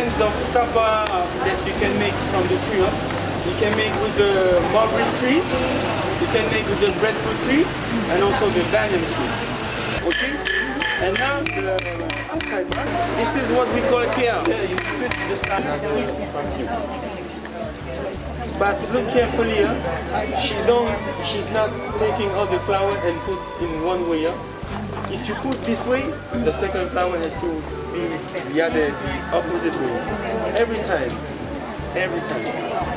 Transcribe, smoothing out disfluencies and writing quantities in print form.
kinds of tapa that you can make from the tree. Huh? You can make with the mulberry tree, you can make with the breadfruit tree, and also the banyan tree. Okay? And now the outside one, this is what we call pear. You sit the side. But look carefully, huh? She's not taking all the flower and put in one way. Huh? If you put this way, the second flower has to be the opposite way. Every time. Every time.